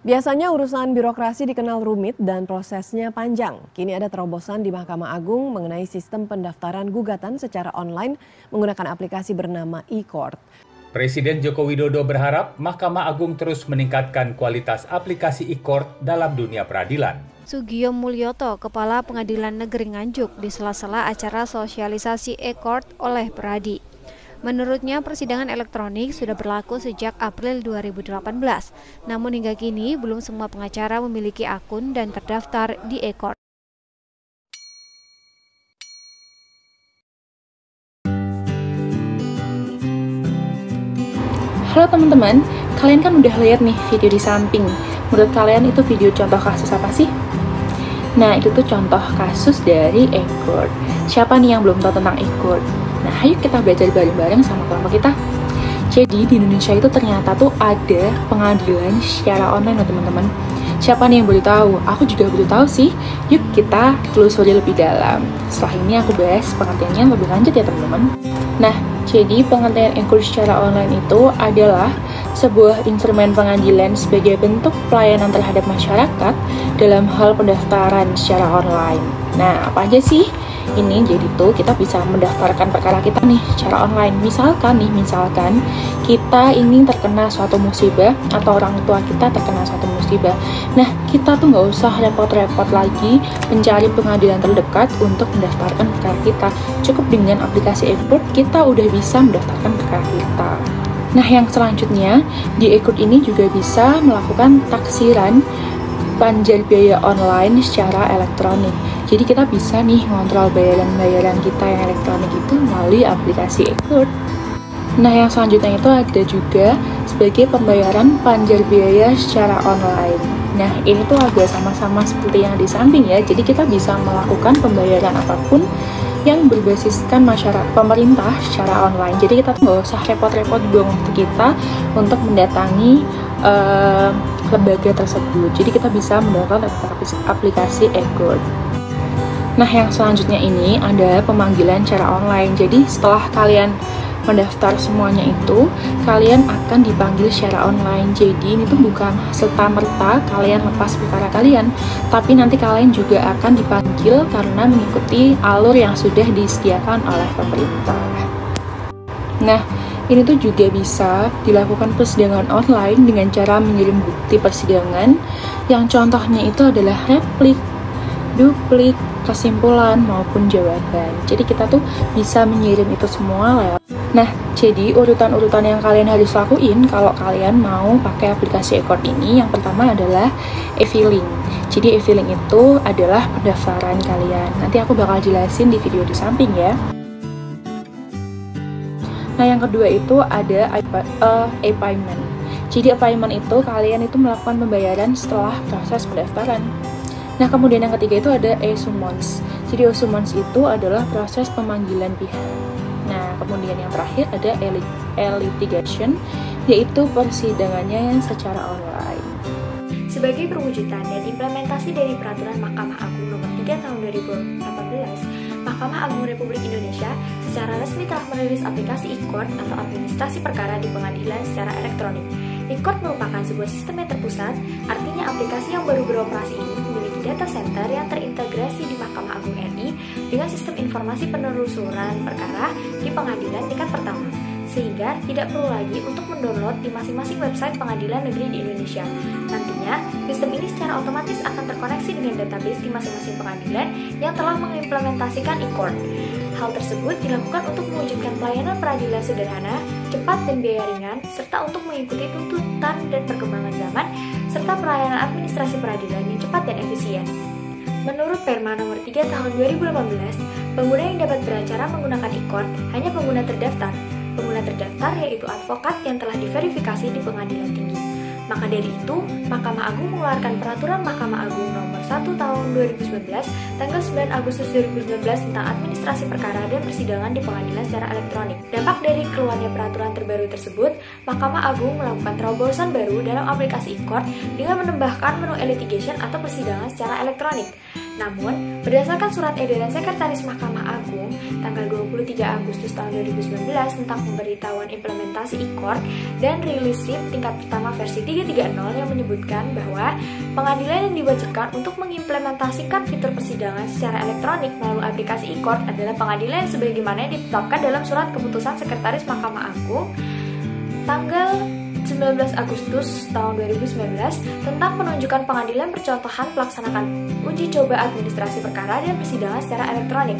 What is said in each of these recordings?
Biasanya urusan birokrasi dikenal rumit dan prosesnya panjang. Kini ada terobosan di Mahkamah Agung mengenai sistem pendaftaran gugatan secara online menggunakan aplikasi bernama e-court. Presiden Joko Widodo berharap Mahkamah Agung terus meningkatkan kualitas aplikasi e-court dalam dunia peradilan. Sugiyo Mulyoto, Kepala Pengadilan Negeri Nganjuk, di sela-sela acara sosialisasi e-court oleh Peradi. Menurutnya, persidangan elektronik sudah berlaku sejak April 2018. Namun hingga kini belum semua pengacara memiliki akun dan terdaftar di e-court. Halo teman-teman, kalian kan udah lihat nih video di samping. Menurut kalian itu video contoh kasus apa sih? Nah, itu tuh contoh kasus dari e-court. Siapa nih yang belum tahu tentang e-court? Nah, ayo kita belajar bareng-bareng sama kelompok kita. Jadi, di Indonesia itu ternyata tuh ada pengadilan secara online loh teman-teman. Siapa nih yang boleh tahu? Aku juga boleh tahu sih. Yuk kita telusuri lebih dalam. Setelah ini aku bahas pengertiannya lebih lanjut ya teman-teman. Nah, jadi pengertian e-court secara online itu adalah sebuah instrumen pengadilan sebagai bentuk pelayanan terhadap masyarakat dalam hal pendaftaran secara online. Nah, apa aja sih? Ini jadi tuh kita bisa mendaftarkan perkara kita nih secara online. Misalkan kita ingin terkena suatu musibah atau orang tua kita terkena suatu musibah. Nah, kita tuh nggak usah repot-repot lagi mencari pengadilan terdekat untuk mendaftarkan perkara kita. Cukup dengan aplikasi e-court kita udah bisa mendaftarkan perkara kita. Nah, yang selanjutnya di e-court ini juga bisa melakukan taksiran panjar biaya online secara elektronik. Jadi kita bisa nih ngontrol bayaran-bayaran kita yang elektronik itu melalui aplikasi e-court. Nah, yang selanjutnya itu ada juga sebagai pembayaran panjar biaya secara online. Nah, ini tuh agak sama-sama seperti yang di samping ya. Jadi kita bisa melakukan pembayaran apapun yang berbasiskan masyarakat pemerintah secara online. Jadi kita tuh nggak usah repot-repot buang waktu kita untuk mendatangi lembaga tersebut. Jadi kita bisa mendownload aplikasi e-court. Nah, yang selanjutnya ini ada pemanggilan secara online. Jadi setelah kalian mendaftar semuanya itu, kalian akan dipanggil secara online. Jadi ini tuh bukan serta-merta kalian lepas perkara kalian, tapi nanti kalian juga akan dipanggil karena mengikuti alur yang sudah disediakan oleh pemerintah. Nah, ini tuh juga bisa dilakukan persidangan online dengan cara mengirim bukti persidangan yang contohnya itu adalah replik, duplik, kesimpulan maupun jawaban. Jadi kita tuh bisa mengirim itu semua lewat. Nah, jadi urutan-urutan yang kalian harus lakuin kalau kalian mau pakai aplikasi e-court ini, yang pertama adalah e-filing. Jadi e-filing itu adalah pendaftaran kalian. Nanti aku bakal jelasin di video di samping ya. Nah, yang kedua itu ada e-payment. Jadi e-payment itu kalian itu melakukan pembayaran setelah proses pendaftaran. Nah, kemudian yang ketiga itu ada e-summons. Jadi e-summons itu adalah proses pemanggilan pihak. Nah, kemudian yang terakhir ada e-litigation, yaitu persidangannya yang secara online. Sebagai perwujudan dan implementasi dari Peraturan Mahkamah Agung Nomor 3 Tahun 2018, Mahkamah Agung Republik Indonesia secara resmi telah merilis aplikasi e-court atau administrasi perkara di pengadilan secara elektronik. E-court merupakan sebuah sistem yang terpusat, artinya aplikasi yang baru beroperasi ini memiliki data center yang terintegrasi di Mahkamah Agung RI dengan sistem informasi penelusuran perkara di pengadilan tingkat pertama, sehingga tidak perlu lagi untuk mendownload di masing-masing website pengadilan negeri di Indonesia. Nantinya, sistem ini secara otomatis akan terkoneksi dengan database di masing-masing pengadilan yang telah mengimplementasikan e-court. Hal tersebut dilakukan untuk mewujudkan pelayanan peradilan sederhana, cepat dan biaya ringan, serta untuk mengikuti tuntutan dan perkembangan zaman, serta pelayanan administrasi peradilan yang cepat dan efisien. Menurut Perma Nomor 3 Tahun 2018, pengguna yang dapat beracara menggunakan e-court hanya pengguna terdaftar. Pengguna terdaftar yaitu advokat yang telah diverifikasi di pengadilan tinggi. Maka dari itu, Mahkamah Agung mengeluarkan Peraturan Mahkamah Agung Nomor 1 Tahun 2019 tanggal 9 Agustus 2019 tentang administrasi perkara dan persidangan di pengadilan secara elektronik. Dampak dari keluarnya peraturan terbaru tersebut, Mahkamah Agung melakukan terobosan baru dalam aplikasi e-court dengan menambahkan menu e-litigation atau persidangan secara elektronik. Namun, berdasarkan surat edaran Sekretaris Mahkamah Agung tanggal 23 Agustus tahun 2019 tentang pemberitahuan implementasi e-court dan rilis SIP tingkat pertama versi 330 yang menyebutkan bahwa pengadilan yang diwajibkan untuk mengimplementasikan fitur persidangan secara elektronik melalui aplikasi e-court adalah pengadilan yang sebagaimana yang ditetapkan dalam surat keputusan Sekretaris Mahkamah Agung tanggal 19 Agustus tahun 2019 tentang penunjukan pengadilan percontohan pelaksanakan uji coba administrasi perkara dan persidangan secara elektronik.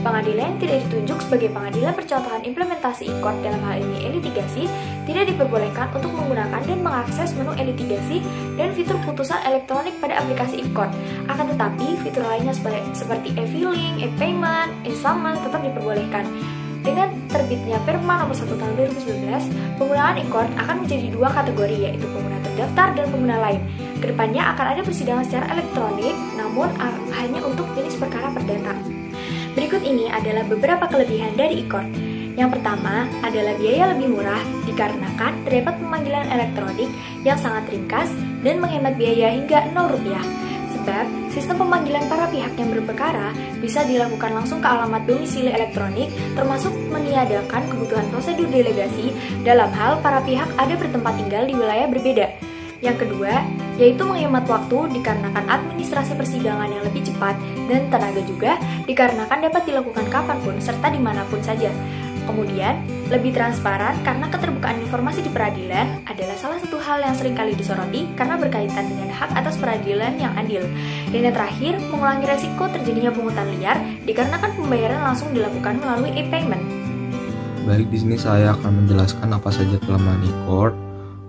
Pengadilan yang tidak ditunjuk sebagai pengadilan percontohan implementasi e-court dalam hal ini e-litigasi tidak diperbolehkan untuk menggunakan dan mengakses menu e-litigasi dan fitur putusan elektronik pada aplikasi e-court. Akan tetapi, fitur lainnya seperti e-filing, e-payment, e-summons tetap diperbolehkan. Dengan terbitnya Perma nomor 1 tahun 2019, penggunaan e-court akan menjadi dua kategori, yaitu pengguna terdaftar dan pengguna lain. Kedepannya akan ada persidangan secara elektronik, namun hanya untuk jenis perkara perdata. Berikut ini adalah beberapa kelebihan dari e-court. Yang pertama adalah biaya lebih murah dikarenakan terdapat pemanggilan elektronik yang sangat ringkas dan menghemat biaya hingga Rp0. Sebab, sistem pemanggilan para pihak yang berperkara bisa dilakukan langsung ke alamat domisili elektronik, termasuk meniadakan kebutuhan prosedur delegasi dalam hal para pihak ada bertempat tinggal di wilayah berbeda. Yang kedua, yaitu menghemat waktu dikarenakan administrasi persidangan yang lebih cepat dan tenaga juga dikarenakan dapat dilakukan kapanpun serta dimanapun saja. Kemudian, lebih transparan karena keterbukaan informasi di peradilan adalah salah satu hal yang sering kali disoroti karena berkaitan dengan hak atas peradilan yang adil. Dan yang terakhir, mengurangi resiko terjadinya pungutan liar dikarenakan pembayaran langsung dilakukan melalui e-payment. Baik, di sini saya akan menjelaskan apa saja kelemahan e-court.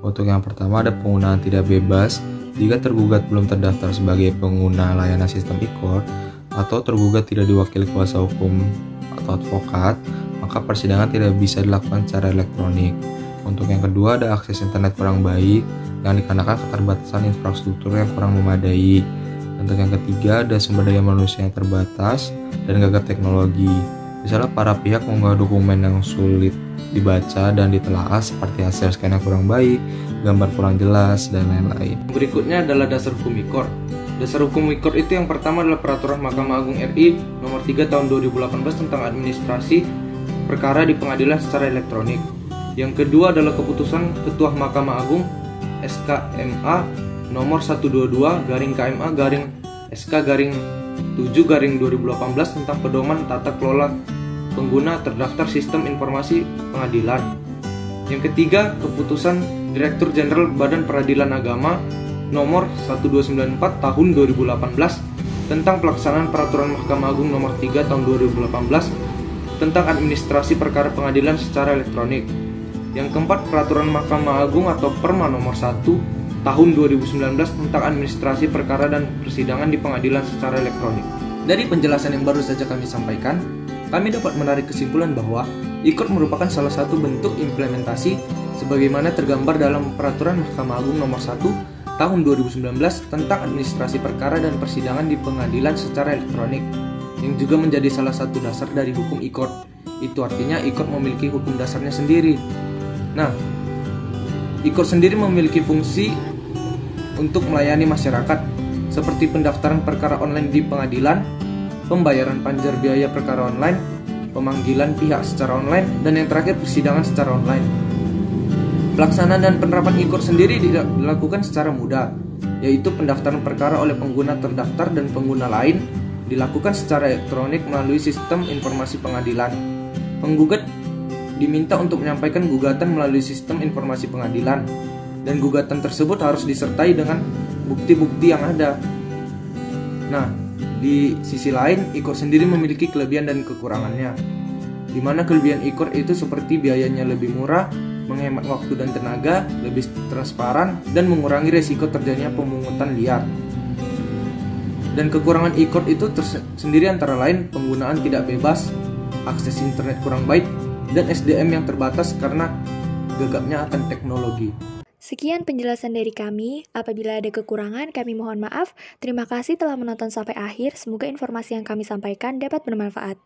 Untuk yang pertama ada penggunaan tidak bebas. Jika tergugat belum terdaftar sebagai pengguna layanan sistem e-court atau tergugat tidak diwakili kuasa hukum atau advokat, maka persidangan tidak bisa dilakukan secara elektronik. Untuk yang kedua ada akses internet kurang baik yang dikarenakan keterbatasan infrastruktur yang kurang memadai. Untuk yang ketiga ada sumber daya manusia yang terbatas dan gagal teknologi. Misalnya para pihak mengunggah dokumen yang sulit dibaca dan ditelaah seperti hasil scan yang kurang baik, gambar kurang jelas, dan lain-lain. Berikutnya adalah dasar hukum e-court. Dasar hukum e-court itu yang pertama adalah Peraturan Mahkamah Agung RI nomor 3 tahun 2018 tentang administrasi perkara di pengadilan secara elektronik. Yang kedua adalah keputusan Ketua Mahkamah Agung SKMA nomor 122-KMA-SK-7-2018 tentang pedoman tata kelola pengguna terdaftar sistem informasi pengadilan. Yang ketiga, keputusan Direktur Jenderal Badan Peradilan Agama nomor 1294 tahun 2018 tentang pelaksanaan Peraturan Mahkamah Agung nomor 3 tahun 2018 tentang administrasi perkara pengadilan secara elektronik. Yang keempat, Peraturan Mahkamah Agung atau Perma nomor 1 tahun 2019 tentang administrasi perkara dan persidangan di pengadilan secara elektronik. Dari penjelasan yang baru saja kami sampaikan, kami dapat menarik kesimpulan bahwa e-court merupakan salah satu bentuk implementasi sebagaimana tergambar dalam Peraturan Mahkamah Agung nomor 1 tahun 2019 tentang administrasi perkara dan persidangan di pengadilan secara elektronik, yang juga menjadi salah satu dasar dari hukum e-court. Itu artinya e-court memiliki hukum dasarnya sendiri. Nah, e-court sendiri memiliki fungsi untuk melayani masyarakat seperti pendaftaran perkara online di pengadilan, pembayaran panjar biaya perkara online, pemanggilan pihak secara online, dan yang terakhir persidangan secara online. Pelaksanaan dan penerapan e-court sendiri dilakukan secara mudah, yaitu pendaftaran perkara oleh pengguna terdaftar dan pengguna lain dilakukan secara elektronik melalui sistem informasi pengadilan. Penggugat diminta untuk menyampaikan gugatan melalui sistem informasi pengadilan, dan gugatan tersebut harus disertai dengan bukti-bukti yang ada. Nah, di sisi lain, e-court sendiri memiliki kelebihan dan kekurangannya, di mana kelebihan e-court itu seperti biayanya lebih murah, menghemat waktu dan tenaga, lebih transparan, dan mengurangi resiko terjadinya pemungutan liar. Dan kekurangan e-court itu sendiri antara lain penggunaan tidak bebas, akses internet kurang baik, dan SDM yang terbatas karena gagapnya akan teknologi. Sekian penjelasan dari kami. Apabila ada kekurangan, kami mohon maaf. Terima kasih telah menonton sampai akhir. Semoga informasi yang kami sampaikan dapat bermanfaat.